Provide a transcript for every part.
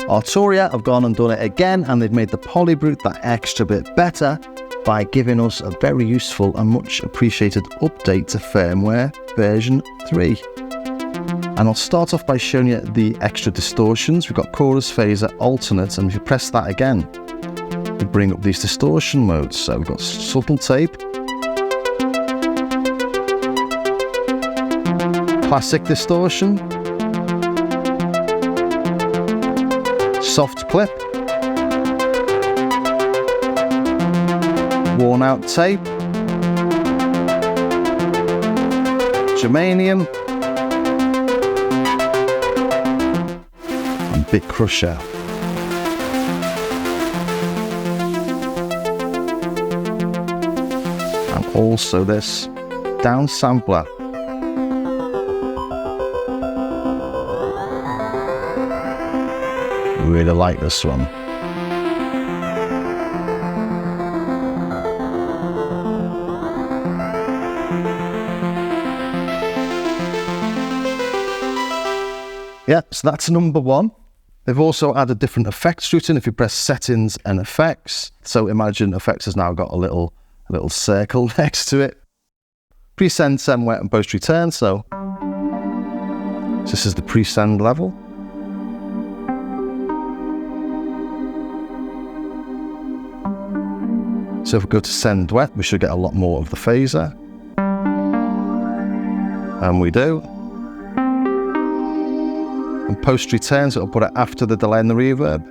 Arturia have gone and done it again, and they've made the Polybrute that extra bit better by giving us a very useful and much appreciated update to firmware version 3. And I'll start off by showing you the extra distortions. We've got chorus, phaser, alternate, and if you press that again, we bring up these distortion modes. So we've got subtle tape, classic distortion, soft clip, worn out tape, germanium, and bit crusher. And also this down sampler. Really like this one. Yeah, so that's number 1. They've also added different effects routing if you press settings and effects. So imagine effects has now got a little circle next to it. Pre-send, send, wet and post return. So this is the pre-send level. So if we go to send wet, we should get a lot more of the phaser. And we do. And post return, so it'll put it after the delay and the reverb.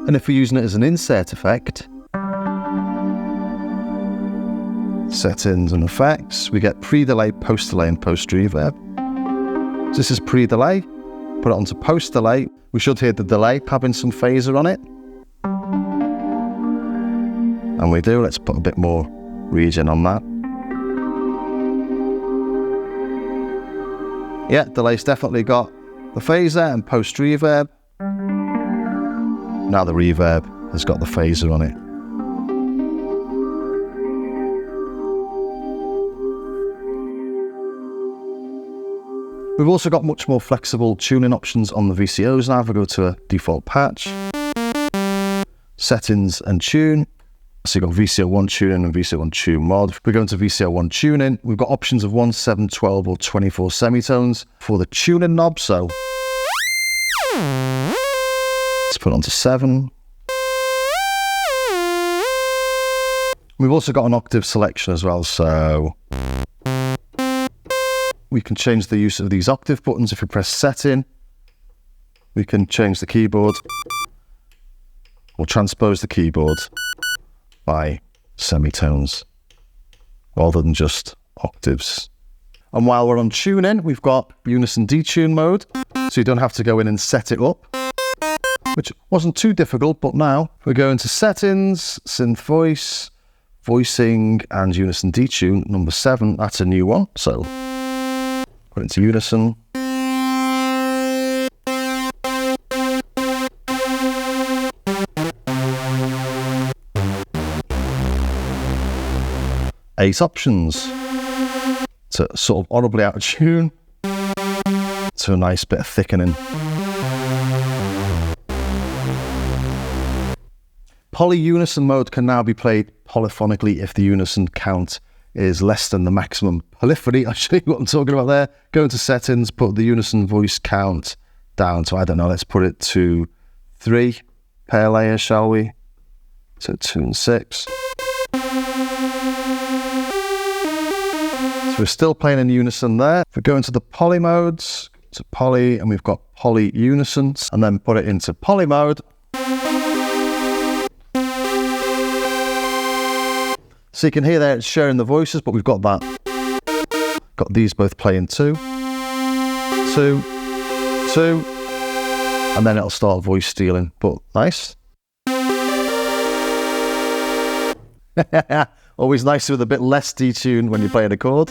And if we're using it as an insert effect, settings and effects, we get pre-delay, post-delay and post-reverb. So this is pre-delay. Put it onto post delay. We should hear the delay having some phaser on it. And we do. Let's put a bit more region on that. Yeah, delay's definitely got the phaser and post reverb. Now the reverb has got the phaser on it. We've also got much more flexible tuning options on the VCOs now. If we go to a default patch, settings and tune. So you've got VCO1 tuning and VCO1 tune mod. If we go into VCO1 tuning, we've got options of 1, 7, 12 or 24 semitones for the tuning knob. So let's put it onto 7. We've also got an octave selection as well. So we can change the use of these octave buttons. If we press setting, we can change the keyboard or transpose the keyboard by semitones rather than just octaves. And while we're on tuning, we've got Unison Detune mode, so you don't have to go in and set it up, which wasn't too difficult, but now we're going to settings, synth voice, voicing, and Unison Detune, number 7. That's a new one, so put it into Unison. Eight options to sort of audibly out of tune to a nice bit of thickening. Poly unison mode can now be played polyphonically if the unison count is less than the maximum polyphony. I'll show you what I'm talking about there. Go into settings, put the unison voice count down to, I don't know, let's put it to 3 per layer, shall we? So 2 and 6. So we're still playing in unison there. If we go into the poly modes, to poly, and we've got poly unison, and then put it into poly mode. So you can hear there it's sharing the voices, but we've got that. Got these both playing 2, 2, 2, and then it'll start voice stealing, but nice. Always nice with a bit less detune when you're playing a chord.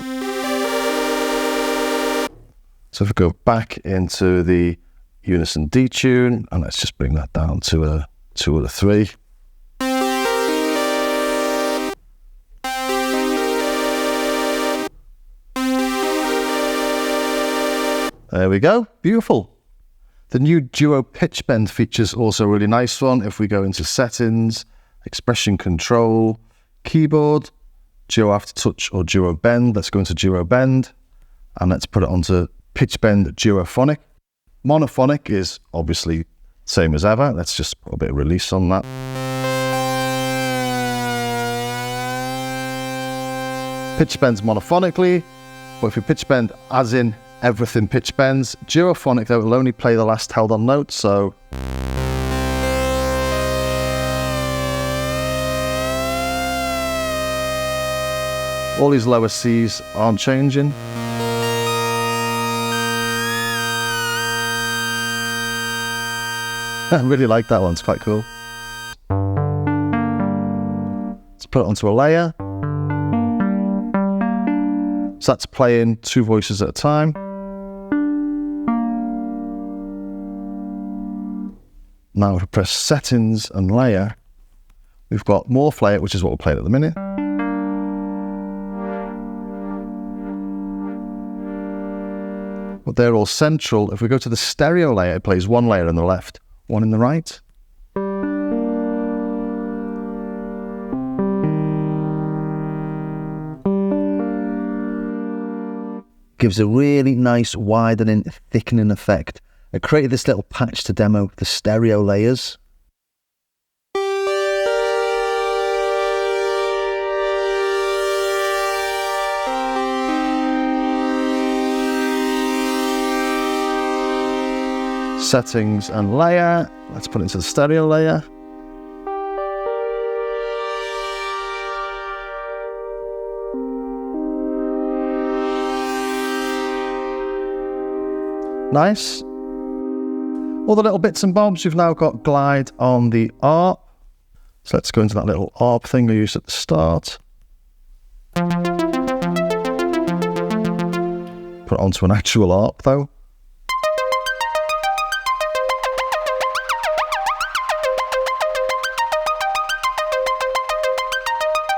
So if we go back into the Unison Detune, and let's just bring that down to a 2 or a 3. There we go. Beautiful. The new Duo pitch bend feature is also a really nice one. If we go into settings, expression control, keyboard, Duo aftertouch or Duo bend. Let's go into Duo bend and let's put it onto pitch bend duophonic. Monophonic is obviously same as ever. Let's just put a bit of release on that. Pitch bends monophonically, but if we pitch bend as in everything pitch bends, duophonic though, will only play the last held on note, so all these lower C's aren't changing. I really like that one, it's quite cool. Let's put it onto a layer. So that's playing 2 voices at a time. Now if we press settings and layer, we've got morph layer, which is what we're playing at the minute. But they're all central. If we go to the stereo layer, it plays 1 layer in the left, 1 in the right. Gives a really nice widening, thickening effect. I created this little patch to demo the stereo layers. Settings and layer. Let's put it into the stereo layer. Nice. All the little bits and bobs, we've now got glide on the ARP. So let's go into that little ARP thing we used at the start. Put it onto an actual ARP though.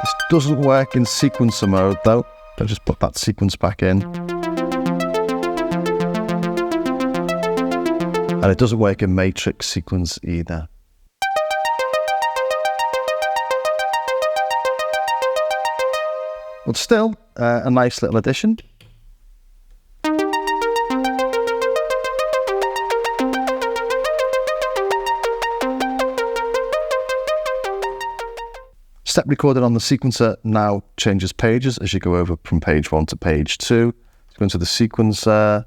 This doesn't work in sequencer mode though. I'll just put that sequence back in. And it doesn't work in matrix sequence either. But still, a nice little addition. Step recording on the sequencer now changes pages as you go over from page 1 to page 2. Go into the sequencer,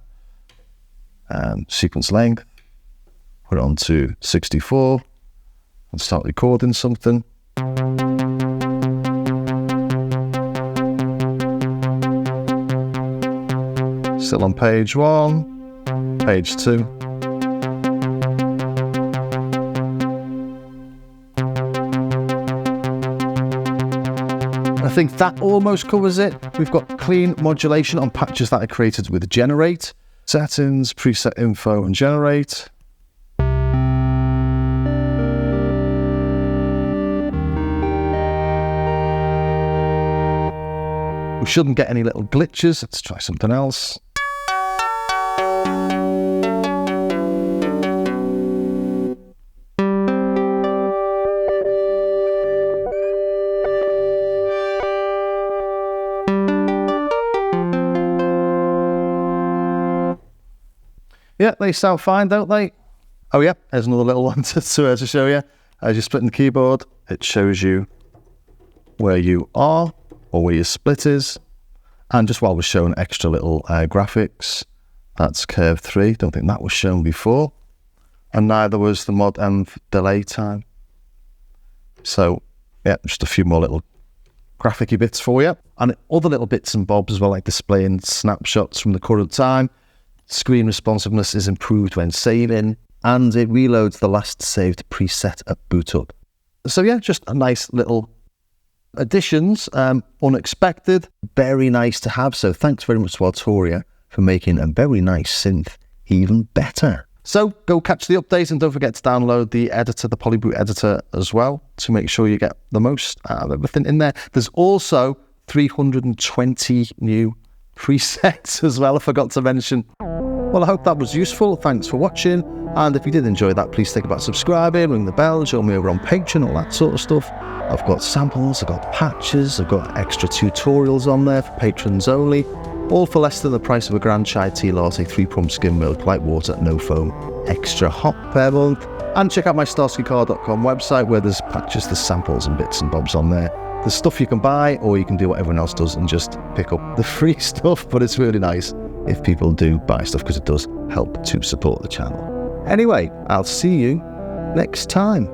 sequence length. Put it on to 64 and start recording something. Still on page 1, page 2. I think that almost covers it. We've got clean modulation on patches that are created with generate. Settings, preset info and generate. We shouldn't get any little glitches. Let's try something else. Yeah, they sound fine, don't they? Oh yeah, there's another little one to show you. As you're splitting the keyboard, it shows you where you are or where your split is. And just while we're showing extra little graphics, that's curve 3. Don't think that was shown before. And neither was the mod env delay time. So yeah, just a few more little graphicy bits for you. And other little bits and bobs as well, like displaying snapshots from the current time. Screen responsiveness is improved when saving, and it reloads the last saved preset at boot up. So yeah, just a nice little additions, unexpected, very nice to have. So thanks very much to Arturia for making a very nice synth even better. So go catch the update and don't forget to download the editor, the Polybrute editor as well, to make sure you get the most out of everything in there. There's also 320 new presets as well, I forgot to mention. Well, I hope that was useful. Thanks for watching. And if you did enjoy that, please think about subscribing, ring the bell, join me over on Patreon, all that sort of stuff. I've got samples, I've got patches, I've got extra tutorials on there for patrons only, all for less than the price of a Grand Chai tea latte, 3-pump skim milk, light water, no foam, extra hot per month. And check out my starskycar.com website where there's patches, there's samples and bits and bobs on there. There's stuff you can buy, or you can do what everyone else does and just pick up the free stuff, but it's really nice if people do buy stuff because it does help to support the channel. Anyway, I'll see you next time.